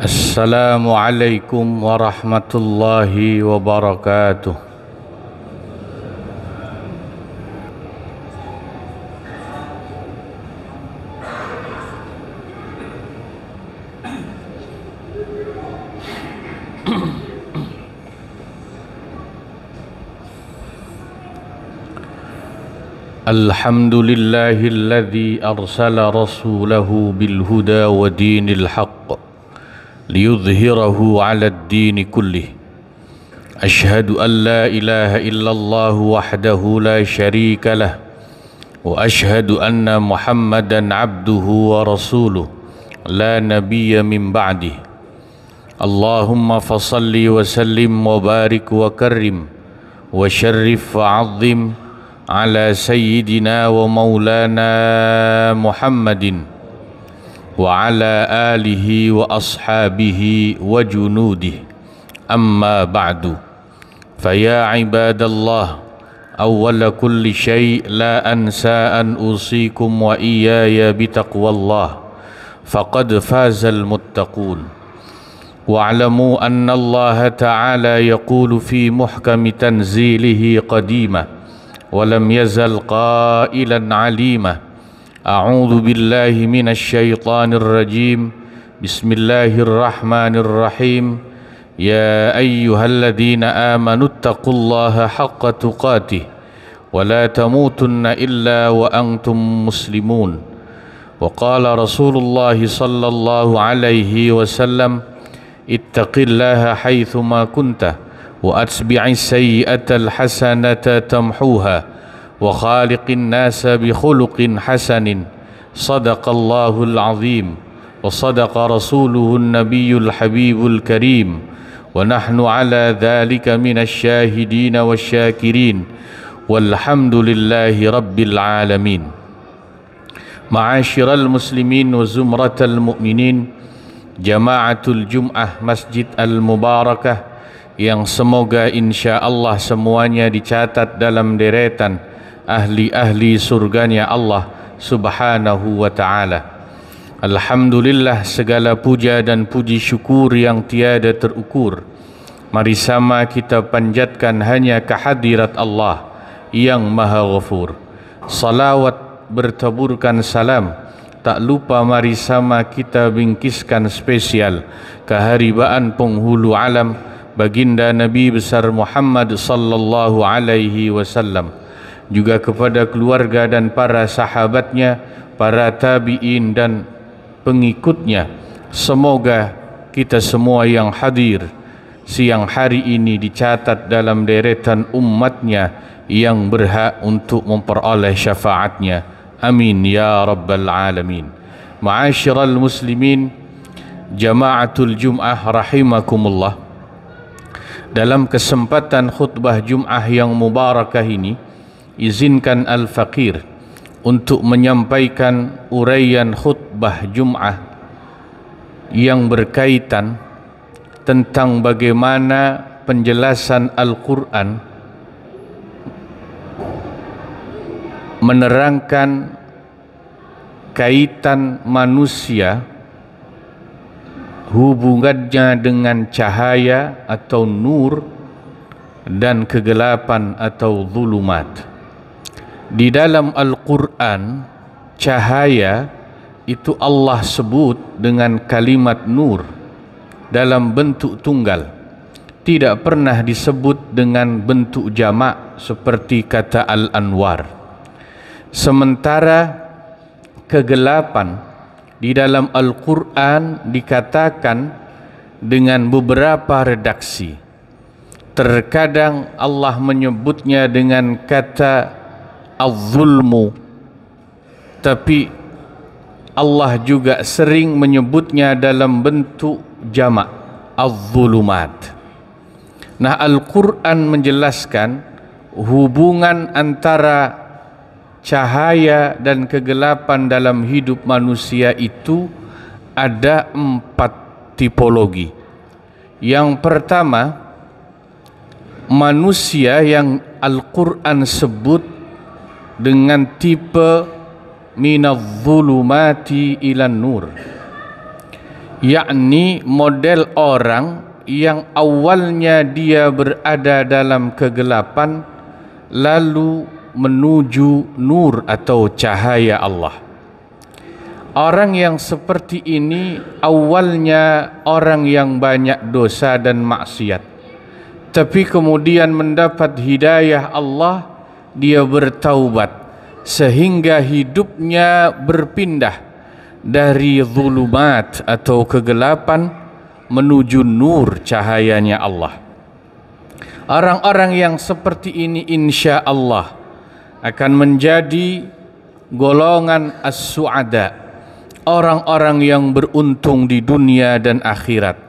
Assalamualaikum warahmatullahi wabarakatuh. Alhamdulillahilladzi arsala rasulahu bilhuda wa dinil haqq liyudhhirahu 'alad dini kullih. Ashhadu an la ilaha illallah wahdahu la syarika lah wa ashhadu anna Muhammadan 'abduhu wa rasuluh la nabiyya min ba'dih. Allahumma fasalli wa sallim wa barik wa karrim wa syarrif wa 'azzim ala sayyidina wa maulana Muhammadin wa ala alihi wa ashabihi wa junudih. Amma ba'du, faya ibadallah, awwala kulli syai' la ansa an usikum wa iyaya bitaqwallah, faqad fazal muttaqun. Wa'lamu anna Allah ta'ala yaqulu fi muhkami tanzilihi qadima ولم يزل قائلا عليما. أعوذ بالله من الشيطان الرجيم. بسم الله الرحمن الرحيم. يا أيها الذين آمنوا اتقوا الله حق تقاته ولا تموتن إلا وأنتم مسلمون. وقال رسول الله صلى الله عليه وسلم اتق الله حيثما كنت وأتبع السيئة الحسنة تمحوها وخالق الناس بخلق حسن. صدق الله العظيم وصدق رسوله النبي الحبيب الكريم ونحن على ذلك من الشاهدين والشاكرين والحمد لله رب العالمين. معاشر المسلمين وزمرة المؤمنين، Jamaatul Jum'ah Masjid Al-Mubarakah yang semoga insya Allah semuanya dicatat dalam deretan ahli-ahli surganya Allah subhanahu wa ta'ala. Alhamdulillah, segala puja dan puji syukur yang tiada terukur mari sama kita panjatkan hanya kehadirat Allah yang maha ghafur. Salawat bertaburkan salam tak lupa mari sama kita bingkiskan spesial keharibaan penghulu alam baginda Nabi besar Muhammad sallallahu alaihi wasallam, juga kepada keluarga dan para sahabatnya, para tabi'in dan pengikutnya. Semoga kita semua yang hadir siang hari ini dicatat dalam deretan umatnya yang berhak untuk memperoleh syafaatnya. Amin ya rabbal alamin. Ma'asyiral muslimin, Jamaatul Jum'ah rahimakumullah. Dalam kesempatan khutbah Jum'ah yang mubarakah ini, izinkan Al-Faqir untuk menyampaikan uraian khutbah Jum'ah yang berkaitan tentang bagaimana penjelasan Al-Quran menerangkan kaitan manusia, hubungannya dengan cahaya atau nur dan kegelapan atau zulumat. Di dalam Al-Quran, cahaya itu Allah sebut dengan kalimat nur dalam bentuk tunggal, tidak pernah disebut dengan bentuk jamak seperti kata Al-Anwar. Sementara kegelapan di dalam Al-Quran dikatakan dengan beberapa redaksi. Terkadang Allah menyebutnya dengan kata az-zulmu, tapi Allah juga sering menyebutnya dalam bentuk jamak, az-zulumat. Nah, Al-Quran menjelaskan hubungan antara cahaya dan kegelapan dalam hidup manusia itu ada 4 tipologi. Yang pertama, manusia yang Al-Quran sebut dengan tipe minadh-dhulumati ilan nur, yakni model orang yang awalnya dia berada dalam kegelapan lalu menuju nur atau cahaya Allah. Orang yang seperti ini awalnya orang yang banyak dosa dan maksiat, tapi kemudian mendapat hidayah Allah, dia bertaubat sehingga hidupnya berpindah dari zulumat atau kegelapan menuju nur cahayanya Allah. Orang-orang yang seperti ini insya Allah akan menjadi golongan as-su'ada, orang-orang yang beruntung di dunia dan akhirat,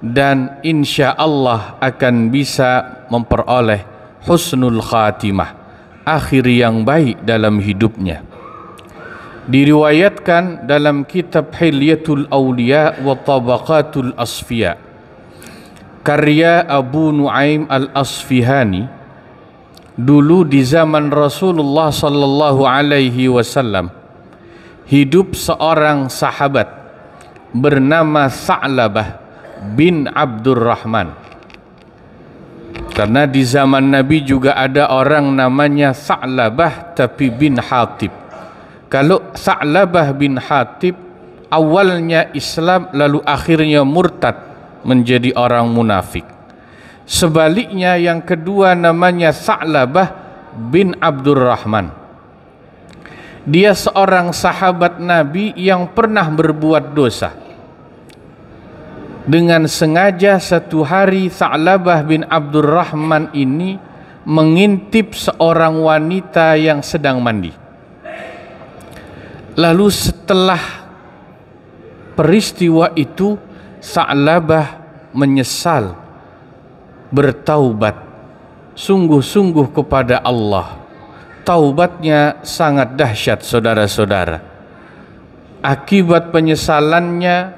dan insya Allah akan bisa memperoleh husnul khatimah, akhir yang baik dalam hidupnya. Diriwayatkan dalam kitab Hilyatul Awliya wa Tabaqatul Asfiya karya Abu Nuaim Al-Asfihani, dulu di zaman Rasulullah sallallahu alaihi wasallam hidup seorang sahabat bernama Sa'labah bin Abdurrahman. Karena di zaman Nabi juga ada orang namanya Sa'labah tapi bin Hatib. Kalau Sa'labah bin Hatib awalnya Islam lalu akhirnya murtad menjadi orang munafik. Sebaliknya yang kedua namanya Sa'labah bin Abdurrahman. Dia seorang sahabat Nabi yang pernah berbuat dosa. Dengan sengaja satu hari Sa'labah bin Abdurrahman ini mengintip seorang wanita yang sedang mandi. Lalu setelah peristiwa itu Sa'labah menyesal, bertaubat sungguh-sungguh kepada Allah. Taubatnya sangat dahsyat, saudara-saudara. Akibat penyesalannya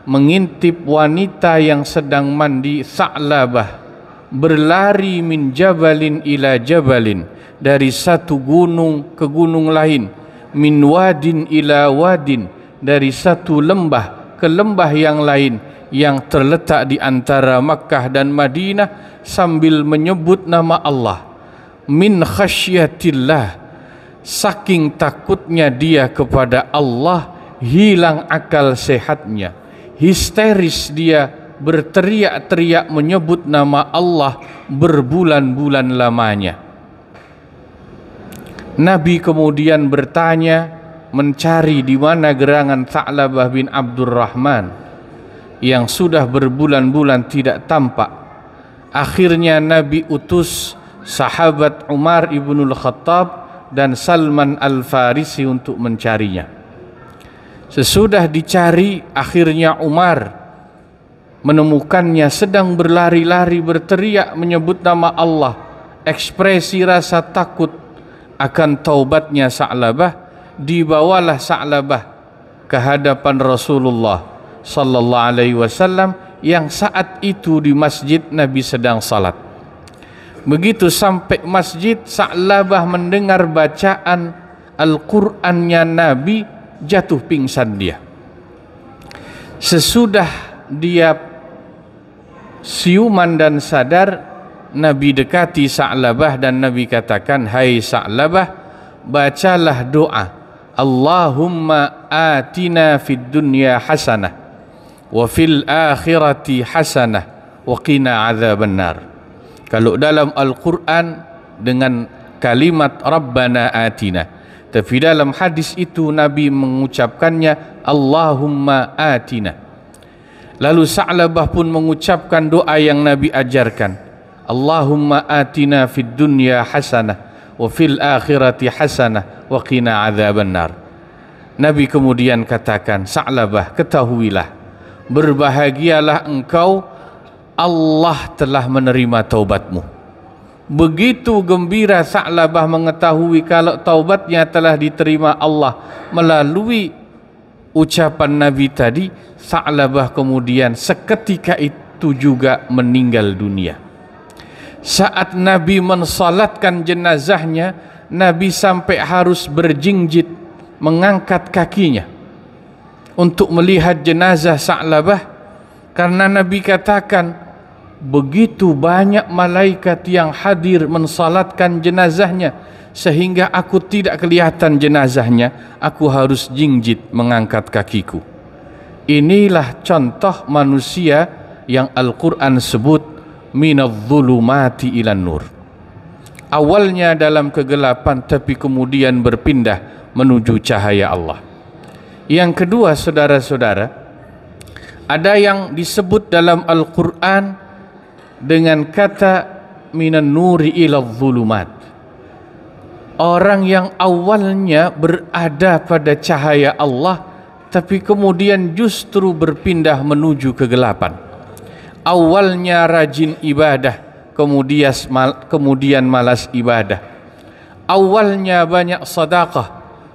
mengintip wanita yang sedang mandi, Sa'labah berlari min jabalin ila jabalin, dari satu gunung ke gunung lain, min wadin ila wadin, dari satu lembah ke lembah yang lain yang terletak di antara Makkah dan Madinah, sambil menyebut nama Allah. Min khasyatillah, saking takutnya dia kepada Allah, hilang akal sehatnya, histeris dia, berteriak-teriak menyebut nama Allah berbulan-bulan lamanya. Nabi kemudian bertanya, mencari di mana gerangan Sa'labah bin Abdurrahman yang sudah berbulan-bulan tidak tampak. Akhirnya Nabi utus sahabat Umar ibnul Khattab dan Salman Al-Farisi untuk mencarinya. Sesudah dicari, akhirnya Umar menemukannya sedang berlari-lari berteriak menyebut nama Allah. Ekspresi rasa takut akan taubatnya Sa'labah, dibawalah Sa'labah ke hadapan Rasulullah sallallahu alaihi wasallam yang saat itu di masjid Nabi sedang salat. Begitu sampai masjid, Sa'labah mendengar bacaan Al-Qur'annya Nabi, jatuh pingsan dia. Sesudah dia siuman dan sadar, Nabi dekati Sa'labah dan Nabi katakan, "Hai Sa'labah, bacalah doa, Allahumma atina fid dunya hasanah wa fil akhirati hasanah wa qina adzabannar." Kalau dalam Al-Quran dengan kalimat Rabbana atina, tapi dalam hadis itu Nabi mengucapkannya Allahumma atina. Lalu Sa'labah pun mengucapkan doa yang Nabi ajarkan, Allahumma atina fid dunya hasanah wa fil akhirati hasanah wa qina adzabannar. Nabi kemudian katakan, Sa'labah, ketahuilah, berbahagialah engkau, Allah telah menerima taubatmu. Begitu gembira Sa'labah mengetahui kalau taubatnya telah diterima Allah melalui ucapan Nabi tadi, Sa'labah kemudian seketika itu juga meninggal dunia. Saat Nabi mensalatkan jenazahnya, Nabi sampai harus berjinjit mengangkat kakinya untuk melihat jenazah Sa'labah, karena Nabi katakan begitu banyak malaikat yang hadir mensalatkan jenazahnya sehingga aku tidak kelihatan jenazahnya, aku harus jinjit mengangkat kakiku. Inilah contoh manusia yang Al-Quran sebut minadh-dhulumati ilan nur. Awalnya dalam kegelapan tapi kemudian berpindah menuju cahaya Allah. Yang kedua, saudara-saudara, ada yang disebut dalam Al-Quran dengan kata minan nuri ilal zulumat. Orang yang awalnya berada pada cahaya Allah tapi kemudian justru berpindah menuju kegelapan. Awalnya rajin ibadah, kemudian malas ibadah. Awalnya banyak sedekah,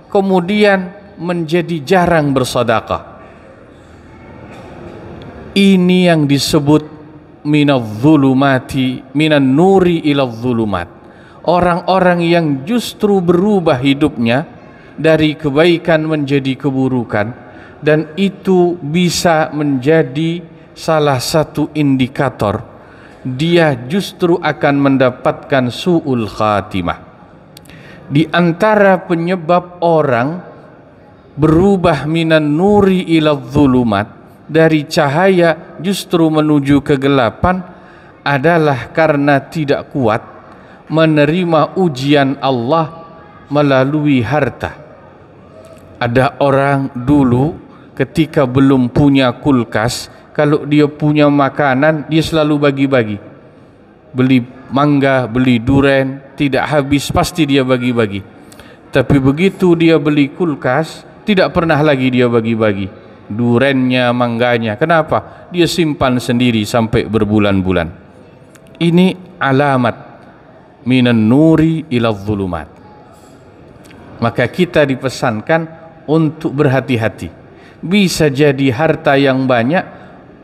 kemudian menjadi jarang bersedekah. Ini yang disebut minadh-dhulumati minan nuri ilal zulumat. Orang-orang yang justru berubah hidupnya dari kebaikan menjadi keburukan, dan itu bisa menjadi salah satu indikator dia justru akan mendapatkan su'ul khatimah. Di antara penyebab orang berubah minan nuri ilal zulumat, dari cahaya justru menuju kegelapan, adalah karena tidak kuat menerima ujian Allah melalui harta. Ada orang dulu ketika belum punya kulkas, kalau dia punya makanan dia selalu bagi-bagi. Beli mangga, beli duren, tidak habis pasti dia bagi-bagi. Tapi begitu dia beli kulkas, tidak pernah lagi dia bagi-bagi durennya, mangganya. Kenapa? Dia simpan sendiri sampai berbulan-bulan. Ini alamat minan nuri ilal zulumat. Maka kita dipesankan untuk berhati-hati. Bisa jadi harta yang banyak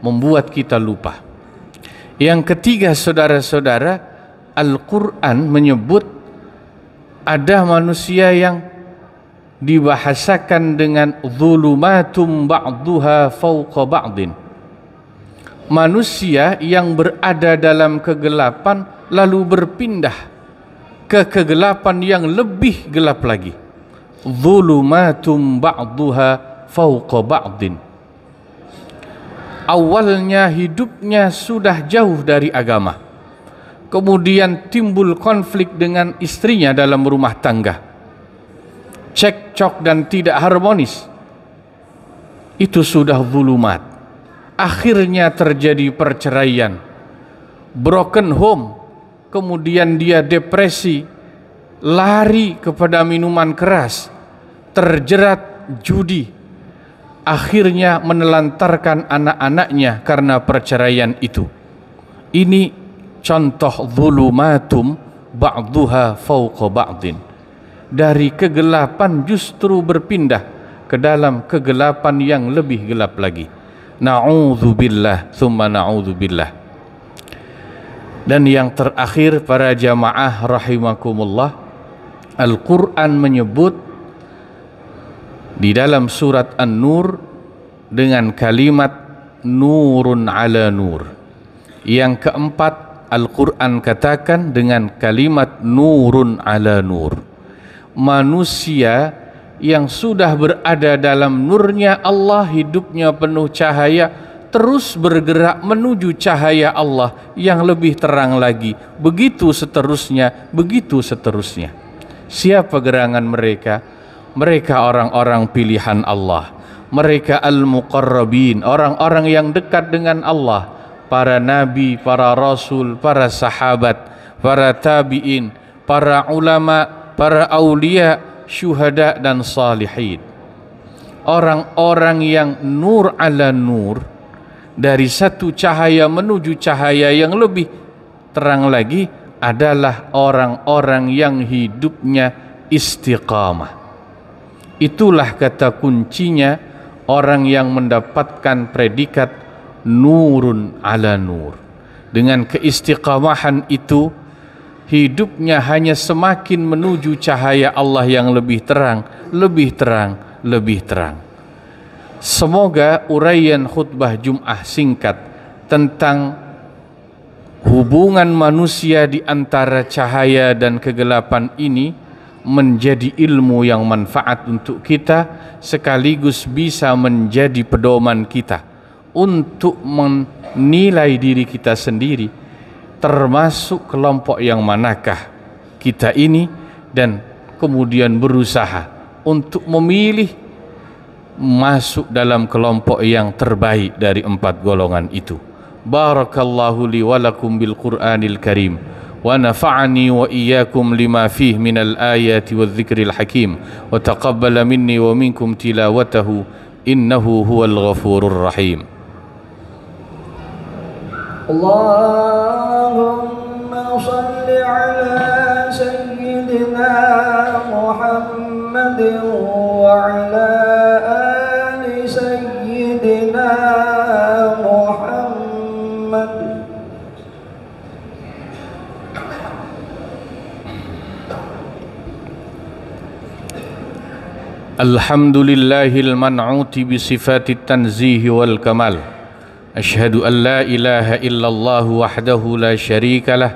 membuat kita lupa. Yang ketiga, saudara-saudara, Al-Quran menyebut ada manusia yang dibahasakan dengan zulumatum ba'duha fawqa ba'din. Manusia yang berada dalam kegelapan lalu berpindah ke kegelapan yang lebih gelap lagi. Zulumatum ba'duha fawqa ba'din. Awalnya hidupnya sudah jauh dari agama, kemudian timbul konflik dengan istrinya dalam rumah tangga, cekcok dan tidak harmonis. Itu sudah zulumat. Akhirnya terjadi perceraian, broken home, kemudian dia depresi, lari kepada minuman keras, terjerat judi, akhirnya menelantarkan anak-anaknya karena perceraian itu. Ini contoh zulumatum ba'duha fawqa ba'din. Dari kegelapan justru berpindah ke dalam kegelapan yang lebih gelap lagi. Na'udzubillah thumma na'udzubillah. Dan yang terakhir, para jamaah rahimakumullah, Al-Quran menyebut di dalam surat An-Nur dengan kalimat nurun ala nur. Yang keempat, Al-Quran katakan dengan kalimat nurun ala nur. Manusia yang sudah berada dalam nurnya Allah, hidupnya penuh cahaya, terus bergerak menuju cahaya Allah yang lebih terang lagi. Begitu seterusnya, begitu seterusnya. Siapa gerangan mereka? Mereka orang-orang pilihan Allah. Mereka al-muqarrabin, orang-orang yang dekat dengan Allah. Para nabi, para rasul, para sahabat, para tabi'in, para ulama, para aulia, syuhada dan salihin. Orang-orang yang nur ala nur, dari satu cahaya menuju cahaya yang lebih terang lagi, adalah orang-orang yang hidupnya istiqamah. Itulah kata kuncinya orang yang mendapatkan predikat nurun ala nur. Dengan keistiqamahan itu, hidupnya hanya semakin menuju cahaya Allah yang lebih terang, lebih terang, lebih terang. Semoga uraian khutbah Jum'ah singkat tentang hubungan manusia di antara cahaya dan kegelapan ini menjadi ilmu yang manfaat untuk kita, sekaligus bisa menjadi pedoman kita untuk menilai diri kita sendiri, termasuk kelompok yang manakah kita ini, dan kemudian berusaha untuk memilih masuk dalam kelompok yang terbaik dari 4 golongan itu. Barakallahu li wa lakum bil Qur'anil Karim wa nafa'ani wa iyyakum lima fihi minal ayati wadh dzikril hakim wa taqabbala minni wa minkum tilawatahu innahu huwal ghafurur rahim. Allahumma shalli ala sayyidina Muhammadin wa ala ali sayyidina Muhammad. Alhamdulillahil man'uti bi sifatit tanzihi wal kamal. Ashhadu an la ilaha illallah wahdahu la syarika lah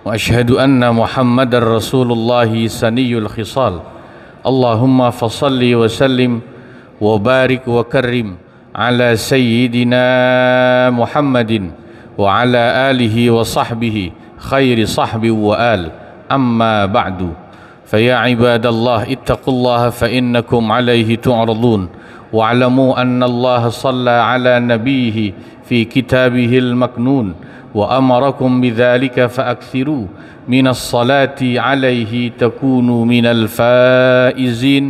wa ashhadu anna Muhammadar Rasulullah saniyul khisal. Allahumma fasalli wa sallim wa barik wa karrim ala sayyidina Muhammadin wa ala alihi wa sahbihi khairi sahbi wa al. Amma ba'du. فيا عباد الله اتقوا الله فإنكم عليه تعرضون واعلموا أن الله صلى على نبيه في كتابه المكنون وأمركم بذلك فأكثروا من الصلاة عليه تكونوا من الفائزين.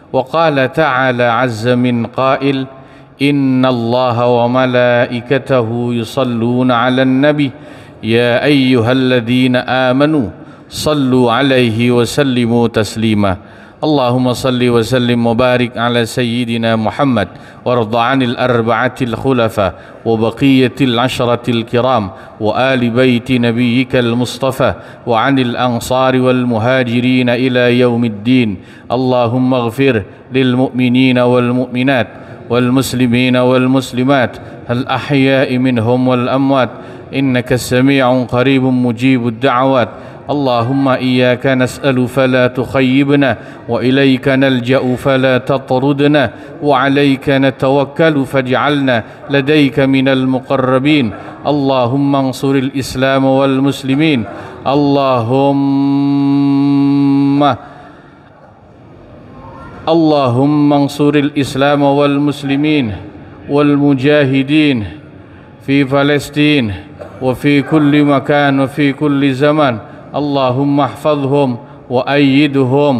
وقال تعالى عز من قائل إن الله وملائكته يصلون على النبي يا أيها الذين آمنوا صلوا عليه وسلموا تسليما. اللهم صل وسلم وبارك على سيدنا محمد وارض عن الأربعة الخلفاء وبقية العشرة الكرام وآل بيت نبيك المصطفى وعن الأنصار والمهاجرين إلى يوم الدين. اللهم اغفر للمؤمنين والمؤمنات والمسلمين والمسلمات الأحياء منهم والأموات إنك سميع قريب مجيب الدعوات. اللهم إياك نسأل فلا تخيبنا وإليك نلجأ فلا تطردنا وعليك نتوكل فاجعلنا لديك من المقربين. اللهم انصر الإسلام والمسلمين. اللهم انصر الإسلام والمسلمين والمجاهدين في فلسطين وفي كل مكان وفي كل زمان. اللهم احفظهم وأيدهم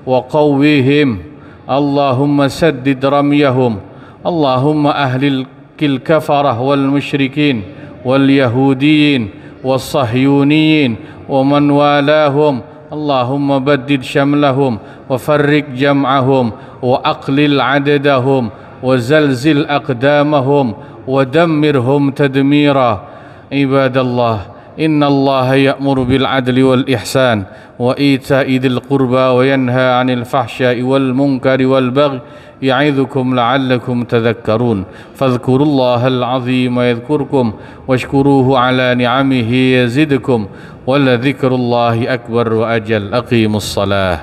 وقويهم. اللهم سدد رميهم. اللهم أهلك الكفرة والمشركين واليهوديين والصهيونيين ومن والاهم. اللهم بدد شملهم وفرق جمعهم وأقلل عددهم وزلزل أقدامهم ودمرهم تدميرا. عباد الله إن الله يأمر بالعدل والإحسان وإيتاء ذي القربى وينهى عن الفحشاء والمنكر والبغي يعظكم لعلكم تذكرون. فاذكروا الله العظيم يذكركم واشكروه على نعمه يزدكم ولذكر الله أكبر وأجل. أقيموا الصلاة.